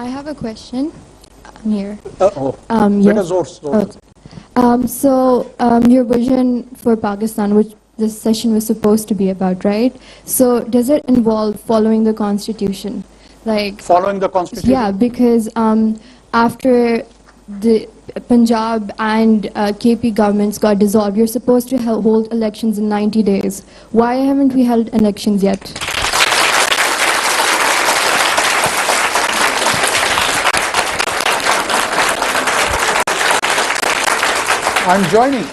I have a question. I'm here. Yes. Your vision for Pakistan, which this session was supposed to be about, right? So does it involve following the constitution? Like following the constitution? Yeah, because after the Punjab and KP governments got dissolved, you're supposed to hold elections in 90 days. Why haven't we held elections yet? I'm joining.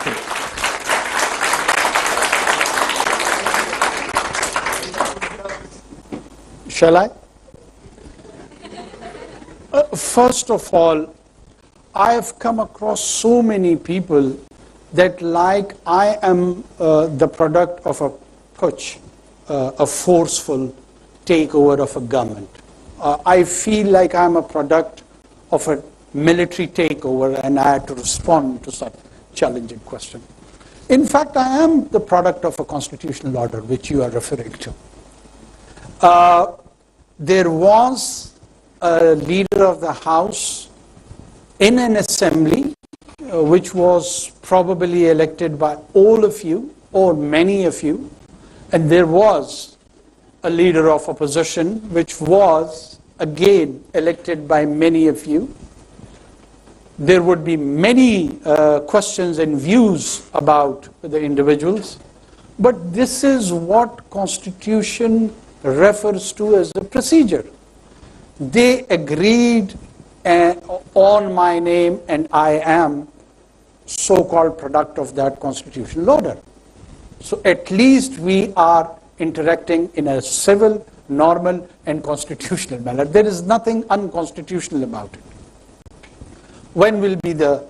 Shall I? First of all, I have come across so many people that like I am the product of a putsch, a forceful takeover of a government. I feel like I'm a product of a military takeover, and I had to respond to such challenging question. In fact, I am the product of a constitutional order, which you are referring to. There was a leader of the House in an assembly, which was probably elected by all of you, or many of you, and there was a leader of opposition, which was again elected by many of you. There would be many questions and views about the individuals, but this is what Constitution refers to as a procedure. They agreed on my name, and I am so-called product of that constitutional order. So at least we are interacting in a civil, normal, and constitutional manner. There is nothing unconstitutional about it. When will be the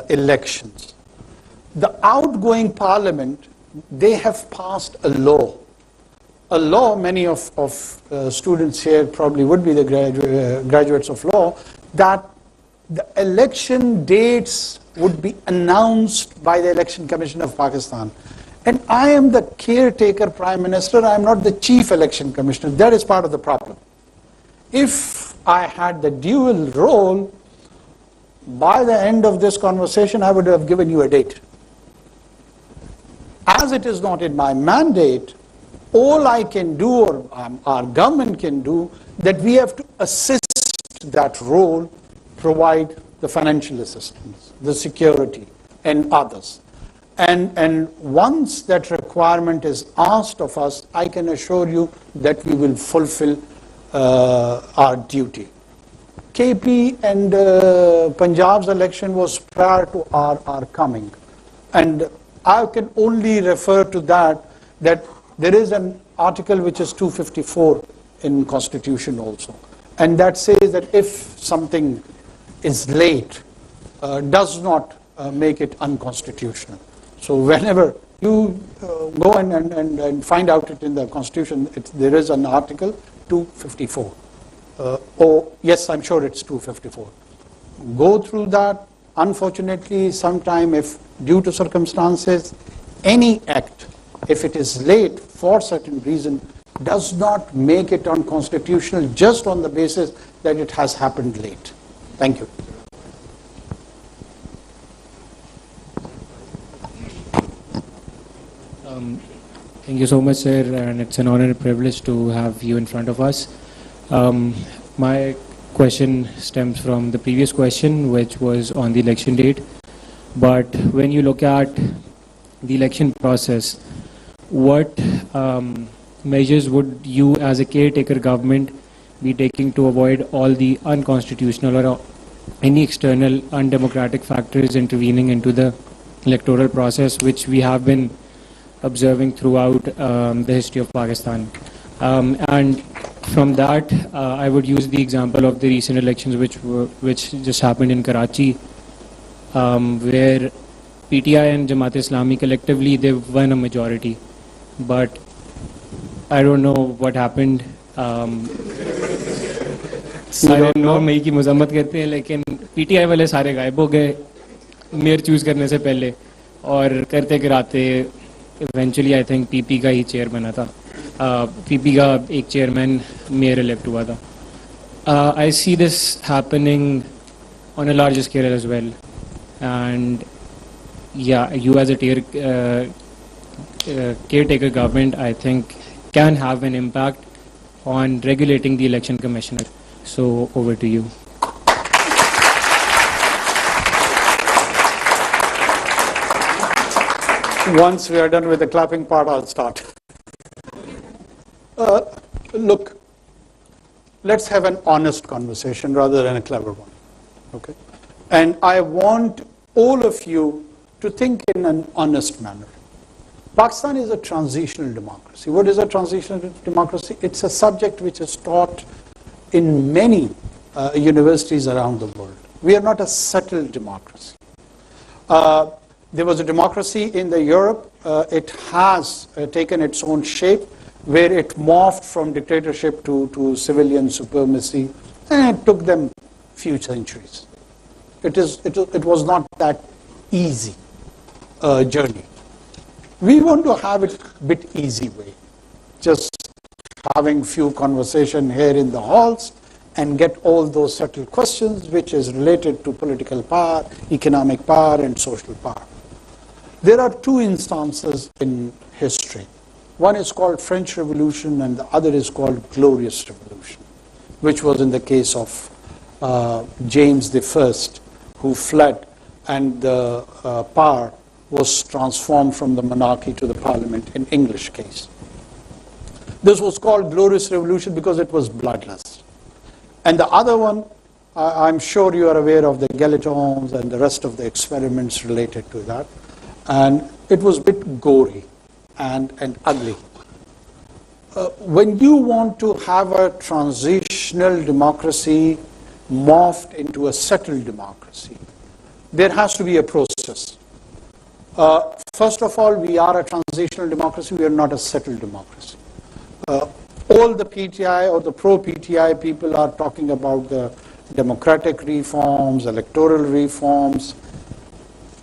elections? The outgoing parliament, they have passed a law. A law, many of students here probably would be the graduates of law, that the election dates would be announced by the Election Commission of Pakistan. And I am the caretaker Prime Minister, I am not the Chief Election Commissioner. That is part of the problem. If I had the dual role, by the end of this conversation, I would have given you a date. As it is not in my mandate, all I can do, or our government can do, that we have to assist that role, provide the financial assistance, the security, and others. And once that requirement is asked of us, I can assure you that we will fulfill our duty. KP and Punjab's election was prior to our coming. And I can only refer to that there is an article which is 254 in Constitution also. And that says that if something is late, does not make it unconstitutional. So whenever you go and find out it in the Constitution, there is an article 254. Yes, I'm sure it's 254. Go through that. Unfortunately, sometime if due to circumstances, any act, if it is late for certain reason, does not make it unconstitutional just on the basis that it has happened late. Thank you. Thank you so much, sir, and it's an honor and privilege to have you in front of us. My question stems from the previous question, which was on the election date. But when you look at the election process, what measures would you as a caretaker government be taking to avoid all the unconstitutional or any external undemocratic factors intervening into the electoral process, which we have been observing throughout the history of Pakistan? And from that, I would use the example of the recent elections which just happened in Karachi, where PTI and Jamaat-e-Islami collectively, they won a majority. But I don't know what happened. सारे no मई की मजम्मत करते हैं, लेकिन PTI वाले सारे गायब हो गए मेयर चूज करने से पहले, और करते कराते इवेंचुअली आई थिंक PP का ही चेयर बना था. PP का एक चेयरमैन मेयर इलेक्ट हुआ था. I see this happening on a larger scale as well. And yeah, you as a caretaker government, I think, can have an impact on regulating the election commissioner. So over to you. Once we are done with the clapping part, I'll start. Look, let's have an honest conversation rather than a clever one. Okay? And I want all of you to think in an honest manner. Pakistan is a transitional democracy. What is a transitional democracy? It's a subject which is taught in many universities around the world. We are not a settled democracy. There was a democracy in Europe. It has taken its own shape, where it morphed from dictatorship to civilian supremacy, and it took them few centuries. It was not that easy journey. We want to have it a bit easy way, just having few conversation here in the halls and get all those subtle questions which is related to political power, economic power, and social power. There are two instances in history. One is called French Revolution and the other is called Glorious Revolution, which was in the case of James I, who fled, and the power was transformed from the monarchy to the parliament in English case. This was called Glorious Revolution because it was bloodless. And the other one, I'm sure you are aware of the guillotines and the rest of the experiments related to that. And it was a bit gory and ugly. When you want to have a transitional democracy morphed into a settled democracy, there has to be a process. First of all, we are a transitional democracy, we are not a settled democracy. All the PTI or the pro-PTI people are talking about the democratic reforms, electoral reforms,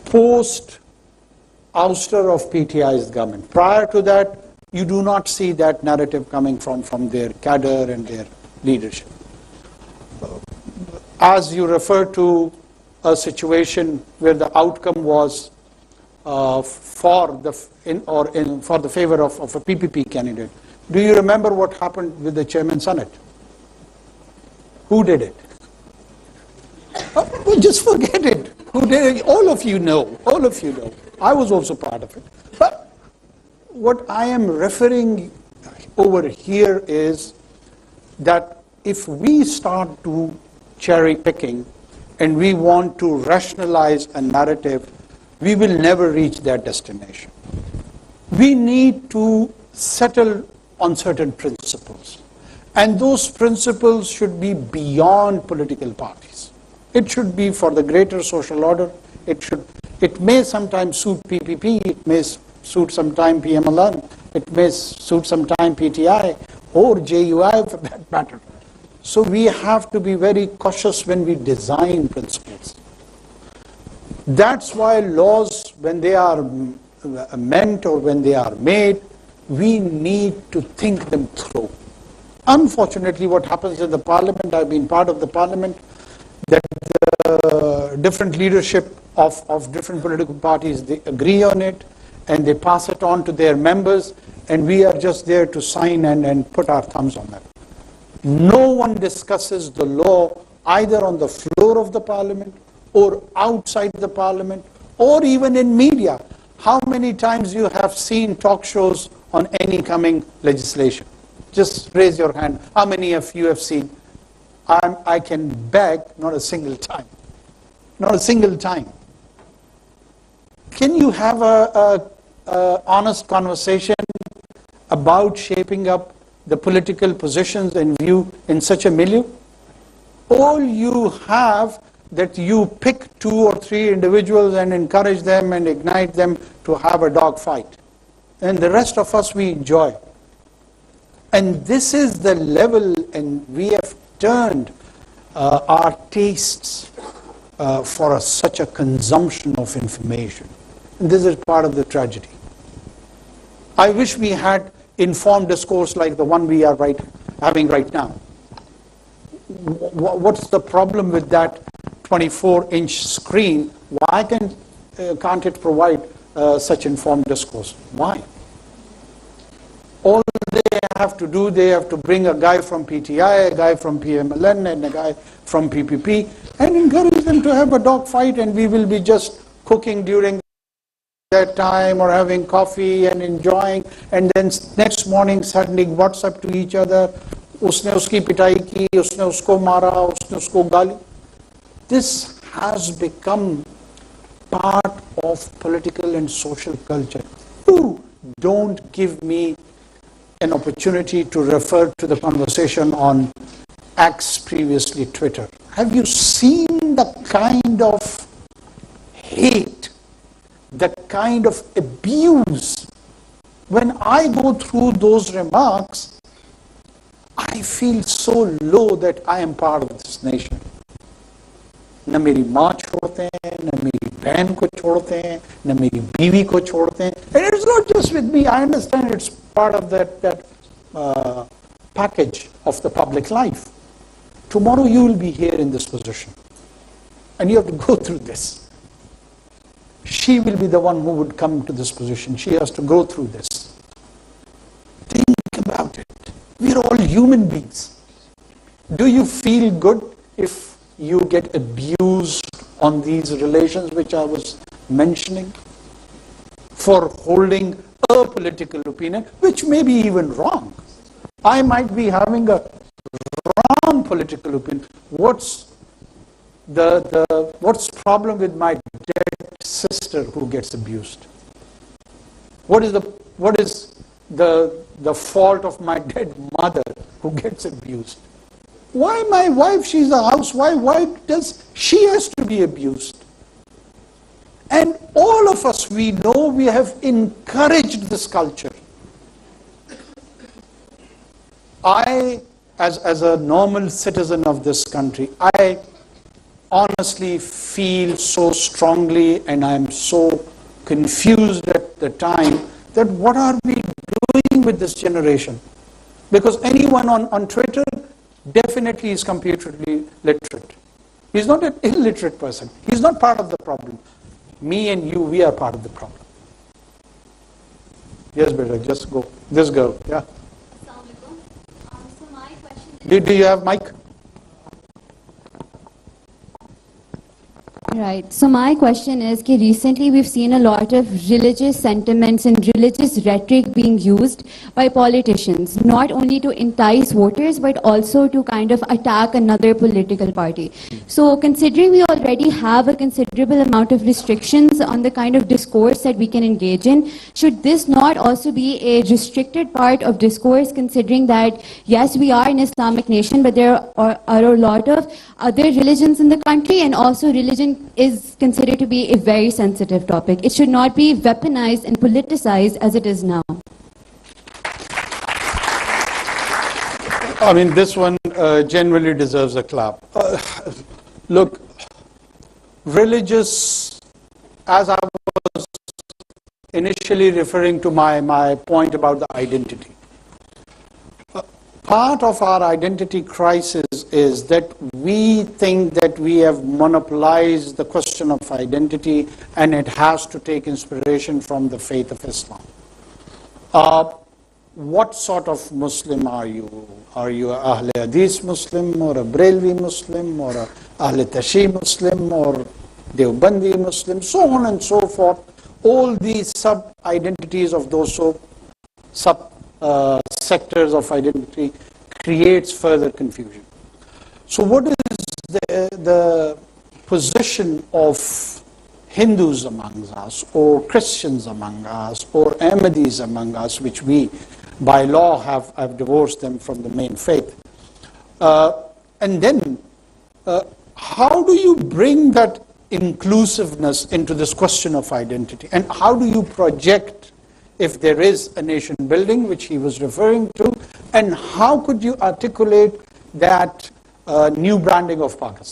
post ouster of PTI's government. Prior to that, you do not see that narrative coming from their cadre and their leadership. As you refer to a situation where the outcome was for the favor of a PPP candidate, do you remember what happened with the Chairman Senate? Who did it? Well, just forget it. Who did it? All of you know. All of you know. I was also part of it. But what I am referring over here is that if we start to cherry picking and we want to rationalize a narrative, we will never reach that destination. We need to settle on certain principles. And those principles should be beyond political parties. It should be for the greater social order. It may sometimes suit PPP, it may suit sometime PMLN, it may suit sometime PTI or JUI for that matter. So we have to be very cautious when we design principles. That's why laws, when they are meant or when they are made, we need to think them through. Unfortunately, what happens in the parliament, I've been part of the parliament, that different leadership of different political parties, they agree on it and they pass it on to their members, and we are just there to sign and put our thumbs on that. No one discusses the law either on the floor of the parliament or outside the parliament or even in media. How many times you have seen talk shows on any coming legislation? Just raise your hand. How many of you have seen? I can beg, not a single time. Not a single time. Can you have a honest conversation about shaping up the political positions and view in such a milieu? All you have that you pick 2 or 3 individuals and encourage them and ignite them to have a dog fight. And the rest of us, we enjoy. And this is the level, and we have turned our tastes for such a consumption of information. And this is part of the tragedy. I wish we had informed discourse like the one we are having right now. what's the problem with that 24-inch screen? Why can't it provide such informed discourse? Why? All they have to do, they have to bring a guy from PTI, a guy from PMLN, and a guy from PPP, and encourage them to have a dog fight, and we will be just cooking during that time or having coffee and enjoying, and then next morning sending WhatsApp to each other. Usne uski pitai ki, usne usko mara, usne usko gali. This has become part of political and social culture. Ooh, don't give me an opportunity to refer to the conversation on X, previously Twitter. Have you seen the kind of hate, the kind of abuse? When I go through those remarks, I feel so low that I am part of this nation. न मेरी माँ छोड़ते हैं, न मेरी बहन को छोड़ते हैं, न मेरी बीवी को छोड़ते हैं. And it's not just with me. I understand it's part of that package of the public life. Tomorrow you will be here in this position, and you have to go through this. She will be the one who would come to this position. She has to go through this. Think about it. We're all human beings. Do you feel good if you get abused on these relations which I was mentioning, for holding a political opinion, which may be even wrong? I might be having a wrong political opinion. What's the problem with my dead sister who gets abused? What is the fault of my dead mother who gets abused? Why my wife? She's a housewife. Why does she has to be abused? And all of us, we know we have encouraged this culture. I, as a normal citizen of this country, I honestly feel so strongly, and I'm so confused at the time, that what are we doing with this generation? Because anyone on Twitter definitely is computerly literate. He's not an illiterate person. He's not part of the problem. Me and you, we are part of the problem. Yes, beta, just go. This girl, yeah. So my question Do you have mic? Right. So my question is that recently we've seen a lot of religious sentiments and religious rhetoric being used by politicians, not only to entice voters, but also to kind of attack another political party. So considering we already have a considerable amount of restrictions on the kind of discourse that we can engage in, should this not also be a restricted part of discourse, considering that, yes, we are an Islamic nation, but there are a lot of other religions in the country, and also religion is considered to be a very sensitive topic. It should not be weaponized and politicized as it is now. I mean, this one generally deserves a clap. Look, religious, as I was initially referring to my point about the identity. Part of our identity crisis is that we think that we have monopolized the question of identity, and it has to take inspiration from the faith of Islam. What sort of Muslim are you? Are you a Ahle Hadith Muslim, or a Brelvi Muslim, or a Ahle Tashi Muslim, or Deobandi Muslim, so on and so forth. All these sub-identities of those sectors of identity creates further confusion. So what is the position of Hindus among us, or Christians among us, or Ahmadis among us, which we by law have divorced them from the main faith? And then how do you bring that inclusiveness into this question of identity, and how do you project, if there is a nation building, which he was referring to, and how could you articulate that new branding of Pakistan?